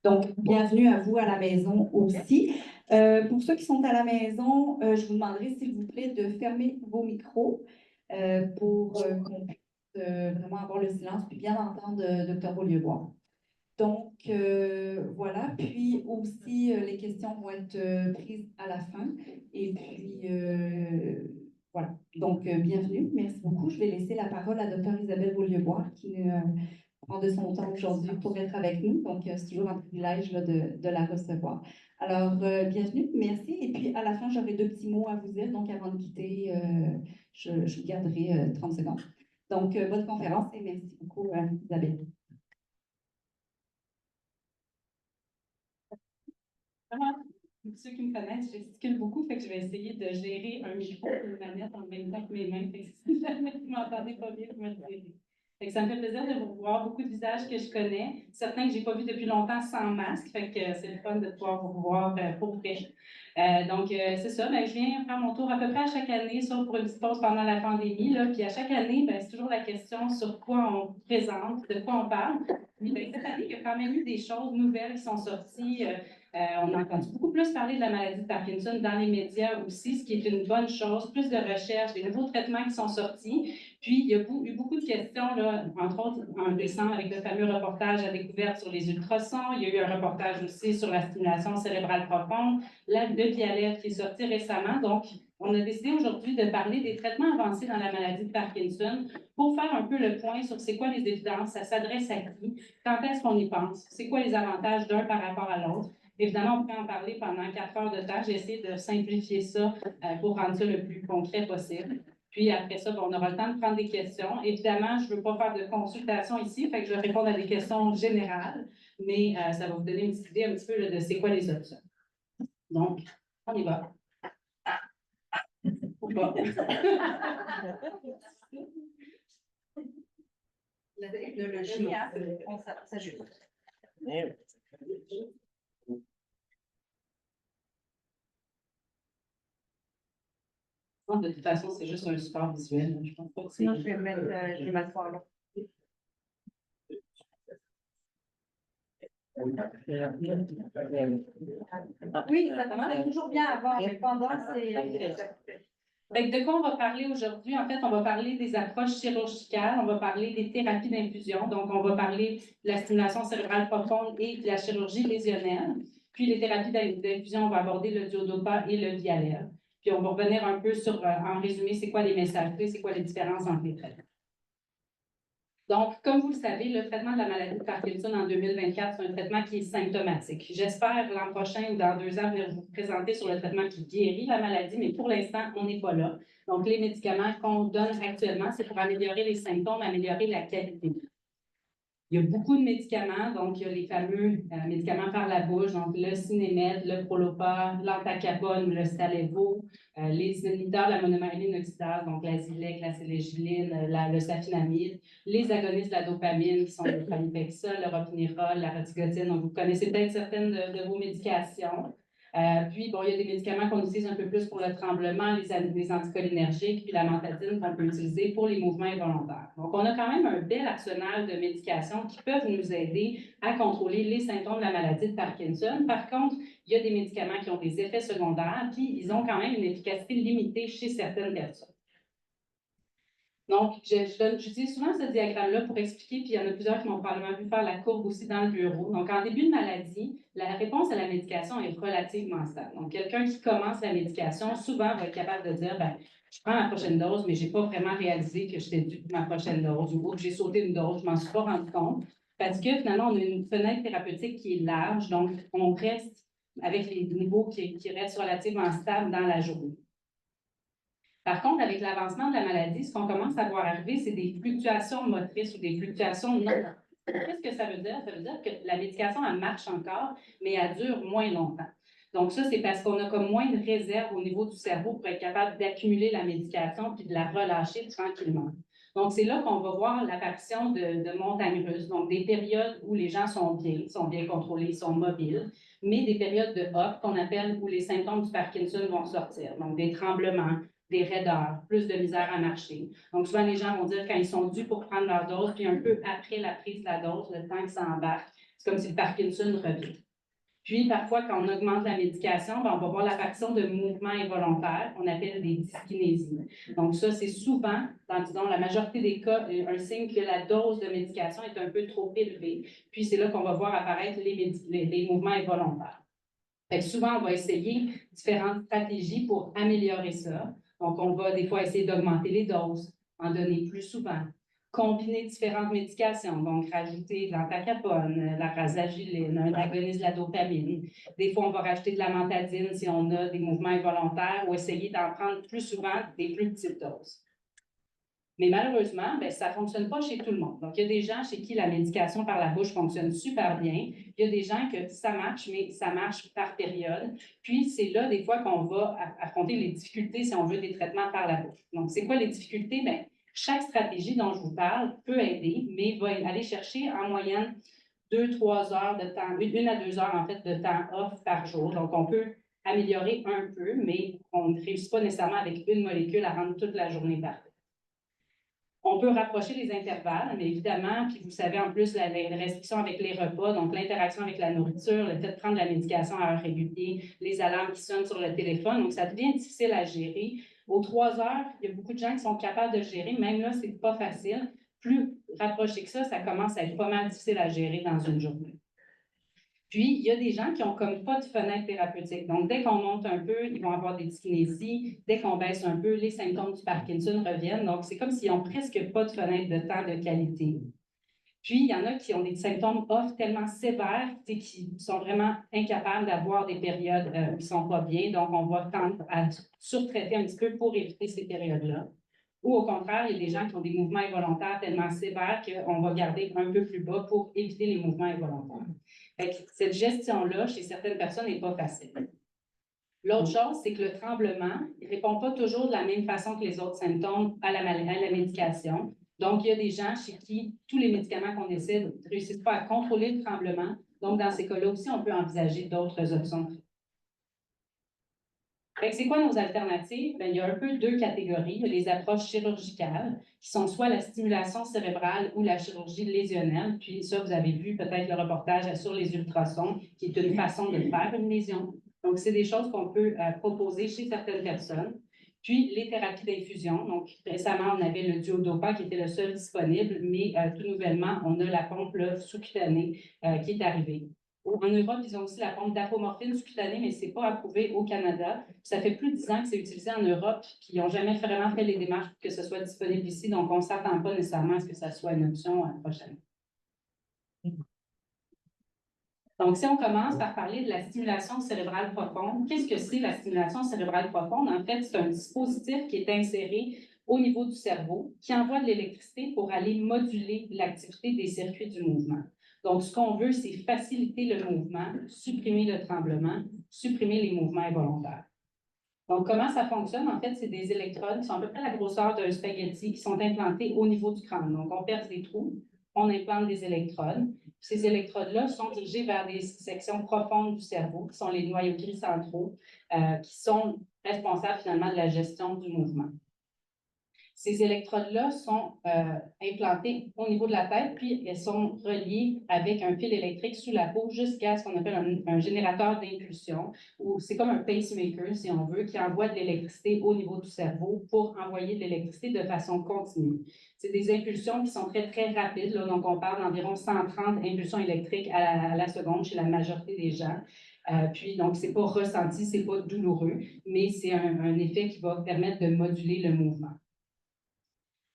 Donc, bienvenue à vous à la maison aussi. Pour ceux qui sont à la maison, je vous demanderai, s'il vous plaît, de fermer vos micros pour qu'on puisse vraiment avoir le silence puis bien entendre Dr. Beaulieu-Bois. Donc, voilà. Puis aussi, les questions vont être prises à la fin. Et puis, voilà. Donc, bienvenue. Merci beaucoup. Je vais laisser la parole à Dr. Isabelle Beaulieu-Bois qui prend de son temps aujourd'hui pour être avec nous. Donc, c'est toujours un privilège là, de la recevoir. Alors, bienvenue. Merci. Et puis, à la fin, j'aurai 2 petits mots à vous dire. Donc, avant de quitter, je vous garderai 30 secondes. Donc, bonne conférence et merci beaucoup, Isabelle. Pour ceux qui me connaissent, je gesticule beaucoup, fait que je vais essayer de gérer un micro et une manette en même temps que mes mains. Fait que si jamais vous m'entendez pas bien, vous me le direz. Fait que ça me fait plaisir de vous voir, beaucoup de visages que je connais, certains que j'ai pas vus depuis longtemps sans masque, fait que c'est le fun de pouvoir vous voir pour vrai. Donc, c'est ça, ben, je viens faire mon tour à peu près à chaque année, sauf pour une petite pause pendant la pandémie, là, puis à chaque année, ben, c'est toujours la question sur quoi on présente, de quoi on parle. Puis, ben, cette année, il y a quand même eu des choses nouvelles qui sont sorties. On a entendu beaucoup plus parler de la maladie de Parkinson dans les médias aussi, ce qui est une bonne chose, plus de recherches, des nouveaux traitements qui sont sortis. Puis, il y a eu beaucoup de questions, là, entre autres en décembre avec le fameux reportage à découverte sur les ultrasons. Il y a eu un reportage aussi sur la stimulation cérébrale profonde, le Vialet qui est sorti récemment. Donc, on a décidé aujourd'hui de parler des traitements avancés dans la maladie de Parkinson pour faire un peu le point sur c'est quoi les évidences, ça s'adresse à qui, quand est-ce qu'on y pense, c'est quoi les avantages d'un par rapport à l'autre. Évidemment, on pourrait en parler pendant 4 heures de temps. J'ai essayé de simplifier ça pour rendre ça le plus concret possible. Puis après ça, on aura le temps de prendre des questions. Évidemment, je ne veux pas faire de consultation ici, fait que je vais répondre à des questions générales, mais ça va vous donner une petite idée un petit peu là, de c'est quoi les options. Donc, on y va. Ou pas. La technologie, ça s'ajuste. De toute façon, c'est juste un support visuel. Je pense pas que c'est... Non, je vais m'asseoir là. Oui, ça commence toujours bien à voir, mais pendant, c'est... De quoi on va parler aujourd'hui? En fait, on va parler des approches chirurgicales, on va parler des thérapies d'infusion, donc on va parler de la stimulation cérébrale profonde et de la chirurgie lésionnelle. Puis les thérapies d'infusion, on va aborder le duodopa et le Vialet. Puis on va revenir un peu sur, en résumé, c'est quoi les messages clés, c'est quoi les différences entre les traitements. Donc, comme vous le savez, le traitement de la maladie de Parkinson en 2024, c'est un traitement qui est symptomatique. J'espère l'an prochain ou dans 2 ans venir vous présenter sur le traitement qui guérit la maladie, mais pour l'instant, on n'est pas là. Donc, les médicaments qu'on donne actuellement, c'est pour améliorer les symptômes, améliorer la qualité de vie. Il y a beaucoup de médicaments, donc il y a les fameux médicaments par la bouche, donc le Sinemet, le Prolopa, l'Entacapone, le Stalevo, les inhibiteurs de la monomyéline oxydase, donc la Zilec, la Sélégiline, le Safinamide, les agonistes de la dopamine qui sont le Pramipexol, le Ropinirol, la Rotigotine. Donc, vous connaissez peut-être certaines de vos médications. Puis, bon, il y a des médicaments qu'on utilise un peu plus pour le tremblement, les anticholinergiques, puis la mentadine qu'on peut utiliser pour les mouvements involontaires. Donc, on a quand même un bel arsenal de médications qui peuvent nous aider à contrôler les symptômes de la maladie de Parkinson. Par contre, il y a des médicaments qui ont des effets secondaires, puis ils ont quand même une efficacité limitée chez certaines personnes. Donc, j'utilise souvent ce diagramme-là pour expliquer, puis il y en a plusieurs qui m'ont probablement vu faire la courbe aussi dans le bureau. Donc, en début de maladie, la réponse à la médication est relativement stable. Donc, quelqu'un qui commence la médication, souvent, va être capable de dire, ben, je prends ma prochaine dose, mais je n'ai pas vraiment réalisé que j'étais dû pour ma prochaine dose, ou que j'ai sauté une dose, je ne m'en suis pas rendu compte. Parce que finalement, on a une fenêtre thérapeutique qui est large, donc on reste avec les niveaux qui restent relativement stables dans la journée. Par contre, avec l'avancement de la maladie, ce qu'on commence à voir arriver, c'est des fluctuations motrices ou des fluctuations non. Qu'est-ce que ça veut dire? Ça veut dire que la médication, elle marche encore, mais elle dure moins longtemps. Donc ça, c'est parce qu'on a comme moins de réserve au niveau du cerveau pour être capable d'accumuler la médication puis de la relâcher tranquillement. Donc, c'est là qu'on va voir l'apparition de montagnes russes, donc des périodes où les gens sont bien contrôlés, sont mobiles, mais des périodes de up qu'on appelle où les symptômes du Parkinson vont sortir, donc des tremblements, des raideurs, plus de misère à marcher. Donc, souvent, les gens vont dire quand ils sont dus pour prendre leur dose, puis un peu après la prise de la dose, le temps que ça embarque, c'est comme si le Parkinson revient. Puis, parfois, quand on augmente la médication, ben, on va voir l'apparition de mouvements involontaires qu'on appelle des dyskinésies. Donc, ça, c'est souvent, dans la majorité des cas, un signe que la dose de médication est un peu trop élevée. Puis, c'est là qu'on va voir apparaître les mouvements involontaires. Fait que souvent, on va essayer différentes stratégies pour améliorer ça. Donc, on va des fois essayer d'augmenter les doses, en donner plus souvent, combiner différentes médications, donc rajouter de l'antacapone, la rasagiline, un agoniste de la dopamine. Des fois, on va rajouter de la mentadine si on a des mouvements involontaires ou essayer d'en prendre plus souvent des plus petites doses. Mais malheureusement, ben, ça ne fonctionne pas chez tout le monde. Donc, il y a des gens chez qui la médication par la bouche fonctionne super bien. Il y a des gens que ça marche, mais ça marche par période. Puis, c'est là, des fois, qu'on va affronter les difficultés si on veut des traitements par la bouche. Donc, c'est quoi les difficultés? Bien, chaque stratégie dont je vous parle peut aider, mais va aller chercher en moyenne 2-3 heures de temps, 1 à 2 heures, en fait, de temps off par jour. Donc, on peut améliorer un peu, mais on ne réussit pas nécessairement avec une molécule à rendre toute la journée parfaite. On peut rapprocher les intervalles, mais évidemment, puis vous savez en plus la restriction avec les repas, donc l'interaction avec la nourriture, le fait de prendre la médication à heure régulière, les alarmes qui sonnent sur le téléphone, donc ça devient difficile à gérer. Aux 3 heures, il y a beaucoup de gens qui sont capables de gérer, même là, c'est pas facile. Plus rapproché que ça commence à être pas mal difficile à gérer dans une journée. Puis, il y a des gens qui n'ont comme pas de fenêtre thérapeutique. Donc, dès qu'on monte un peu, ils vont avoir des dyskinésies. Dès qu'on baisse un peu, les symptômes du Parkinson reviennent. Donc, c'est comme s'ils n'ont presque pas de fenêtre de temps de qualité. Puis, il y en a qui ont des symptômes off tellement sévères qui sont vraiment incapables d'avoir des périodes où ils ne sont pas bien. Donc, on va tendre à surtraiter un petit peu pour éviter ces périodes-là. Ou au contraire, il y a des gens qui ont des mouvements involontaires tellement sévères qu'on va garder un peu plus bas pour éviter les mouvements involontaires. Cette gestion-là, chez certaines personnes, n'est pas facile. L'autre chose, c'est que le tremblement ne répond pas toujours de la même façon que les autres symptômes à la médication. Donc, il y a des gens chez qui tous les médicaments qu'on essaie ne réussissent pas à contrôler le tremblement. Donc, dans ces cas-là aussi, on peut envisager d'autres options. C'est quoi nos alternatives? Bien, il y a un peu 2 catégories. Il y a les approches chirurgicales, qui sont soit la stimulation cérébrale ou la chirurgie lésionnelle. Puis ça, vous avez vu peut-être le reportage sur les ultrasons, qui est une façon de faire une lésion. Donc, c'est des choses qu'on peut proposer chez certaines personnes. Puis, les thérapies d'infusion. Donc, récemment, on avait le duodopa qui était le seul disponible, mais tout nouvellement, on a la pompe sous-cutanée qui est arrivée. En Europe, ils ont aussi la pompe d'apomorphine sous-cutanée, mais ce n'est pas approuvé au Canada. Ça fait plus de 10 ans que c'est utilisé en Europe, puis ils n'ont jamais vraiment fait les démarches pour que ce soit disponible ici, donc on ne s'attend pas nécessairement à ce que ça soit une option prochaine. Donc, si on commence par parler de la stimulation cérébrale profonde, qu'est-ce que c'est la stimulation cérébrale profonde? En fait, c'est un dispositif qui est inséré au niveau du cerveau, qui envoie de l'électricité pour aller moduler l'activité des circuits du mouvement. Donc, ce qu'on veut, c'est faciliter le mouvement, supprimer le tremblement, supprimer les mouvements involontaires. Donc, comment ça fonctionne? En fait, c'est des électrodes qui sont à peu près la grosseur d'un spaghetti qui sont implantés au niveau du crâne. Donc, on perce des trous, on implante des électrodes. Ces électrodes-là sont dirigées vers des sections profondes du cerveau, qui sont les noyaux gris centraux, qui sont responsables finalement de la gestion du mouvement. Ces électrodes-là sont implantées au niveau de la tête, puis elles sont reliées avec un fil électrique sous la peau jusqu'à ce qu'on appelle un générateur d'impulsion, ou c'est comme un pacemaker, si on veut, qui envoie de l'électricité au niveau du cerveau pour envoyer de l'électricité de façon continue. C'est des impulsions qui sont très, très rapides, là, donc on parle d'environ 130 impulsions électriques à la seconde chez la majorité des gens. Puis, donc, c'est pas ressenti, c'est pas douloureux, mais c'est un effet qui va permettre de moduler le mouvement.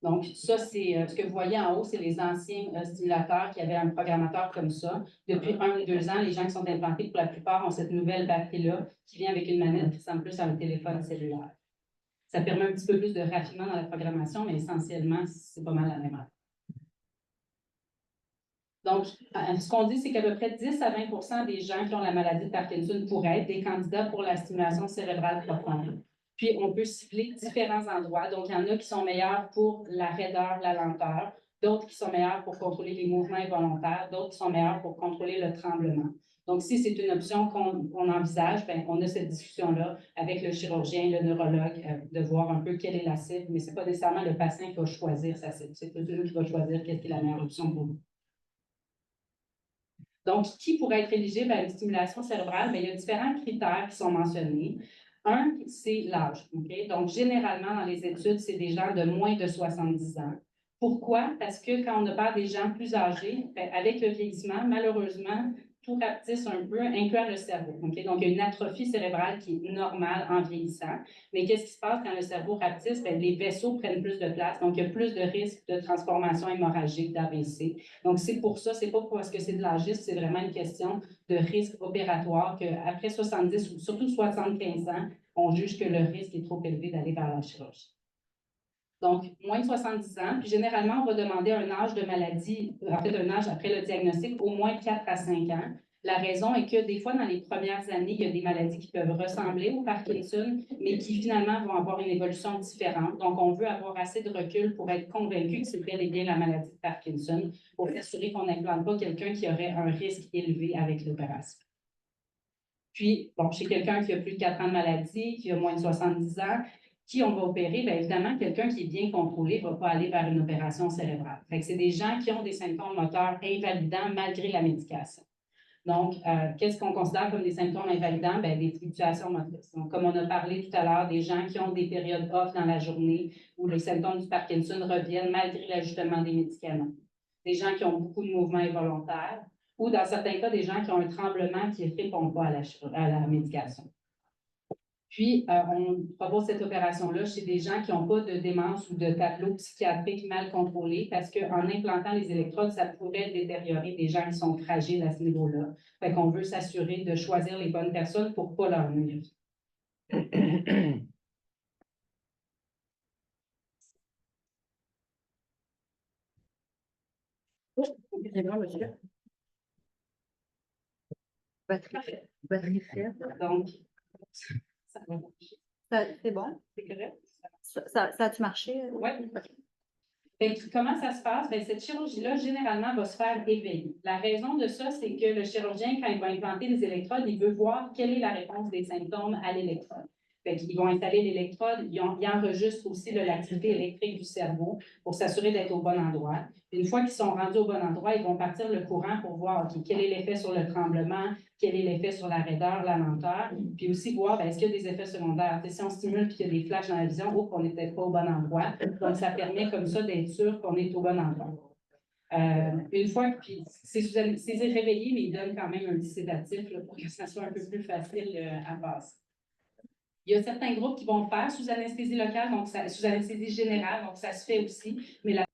Donc, ça, c'est ce que vous voyez en haut, c'est les anciens stimulateurs qui avaient un programmateur comme ça. Depuis 1 ou 2 ans, les gens qui sont implantés, pour la plupart, ont cette nouvelle batterie-là qui vient avec une manette qui ressemble plus à un téléphone cellulaire. Ça permet un petit peu plus de raffinement dans la programmation, mais essentiellement, c'est pas mal la même affaire. Donc, ce qu'on dit, c'est qu'à peu près 10 à 20 des gens qui ont la maladie de Parkinson pourraient être des candidats pour la stimulation cérébrale profonde. Puis, on peut cibler différents endroits. Donc, il y en a qui sont meilleurs pour la raideur, la lenteur, d'autres qui sont meilleurs pour contrôler les mouvements involontaires, d'autres qui sont meilleurs pour contrôler le tremblement. Donc, si c'est une option qu'on envisage, ben, on a cette discussion-là avec le chirurgien, le neurologue, de voir un peu quelle est la cible, mais ce n'est pas nécessairement le patient qui va choisir sa cible. C'est plutôt lui qui va choisir quelle est la meilleure option pour vous. Donc, qui pourrait être éligible à une stimulation cérébrale? Bien, il y a différents critères qui sont mentionnés. Un, c'est l'âge. Okay? Donc, généralement, dans les études, c'est des gens de moins de 70 ans. Pourquoi? Parce que quand on parle des gens plus âgés, bien, avec le vieillissement, malheureusement, tout rapetisse un peu, incluant le cerveau. Okay? Donc, il y a une atrophie cérébrale qui est normale en vieillissant. Mais qu'est-ce qui se passe quand le cerveau rapetisse? Bien, les vaisseaux prennent plus de place. Donc, il y a plus de risques de transformation hémorragique, d'AVC. Donc, c'est pour ça, c'est pas parce que c'est de l'âgisme, c'est vraiment une question de risque opératoire qu'après 70 ou surtout 75 ans, on juge que le risque est trop élevé d'aller vers la chirurgie. Donc, moins de 70 ans, puis généralement, on va demander un âge de maladie, en fait, un âge après le diagnostic, au moins 4 à 5 ans. La raison est que des fois, dans les premières années, il y a des maladies qui peuvent ressembler au Parkinson, mais qui finalement vont avoir une évolution différente. Donc, on veut avoir assez de recul pour être convaincu que c'est bel et bien la maladie de Parkinson, pour s'assurer qu'on n'implante pas quelqu'un qui aurait un risque élevé avec l'opération. Puis, bon, chez quelqu'un qui a plus de 4 ans de maladie, qui a moins de 70 ans, qui on va opérer, bien évidemment, quelqu'un qui est bien contrôlé ne va pas aller vers une opération cérébrale. Fait que c'est des gens qui ont des symptômes moteurs invalidants malgré la médication. Donc, qu'est-ce qu'on considère comme des symptômes invalidants? Bien, des fluctuations motrices. Donc, comme on a parlé tout à l'heure, des gens qui ont des périodes off dans la journée où les symptômes du Parkinson reviennent malgré l'ajustement des médicaments. Des gens qui ont beaucoup de mouvements involontaires ou, dans certains cas, des gens qui ont un tremblement qui ne répond pas à la médication. Puis, on propose cette opération-là chez des gens qui n'ont pas de démence ou de tableau psychiatrique mal contrôlé parce qu'en implantant les électrodes, ça pourrait détériorer des gens qui sont fragiles à ce niveau-là. Fait qu'on veut s'assurer de choisir les bonnes personnes pour ne pas leur nuire. C'est bon, monsieur. Batterie faible. Donc, ça va marcher. C'est bon? C'est correct? Ça a-tu marché? Oui. Comment ça se passe? Bien, cette chirurgie-là, généralement, va se faire éveiller. La raison de ça, c'est que le chirurgien, quand il va implanter les électrodes, il veut voir quelle est la réponse des symptômes à l'électrode. Ils vont installer l'électrode, ils enregistrent aussi l'activité électrique du cerveau pour s'assurer d'être au bon endroit. Une fois qu'ils sont rendus au bon endroit, ils vont partir le courant pour voir quel est l'effet sur le tremblement, quel est l'effet sur la raideur, la lenteur, puis aussi voir est-ce qu'il y a des effets secondaires. Si on stimule et qu'il y a des flashs dans la vision, on n'est peut-être pas au bon endroit. Donc, ça permet comme ça d'être sûr qu'on est au bon endroit. Une fois que c'est réveillé, mais il donne quand même un petit sédatif là, pour que ça soit un peu plus facile à passer. Il y a certains groupes qui vont le faire sous anesthésie locale, donc sous anesthésie générale, donc ça se fait aussi, mais la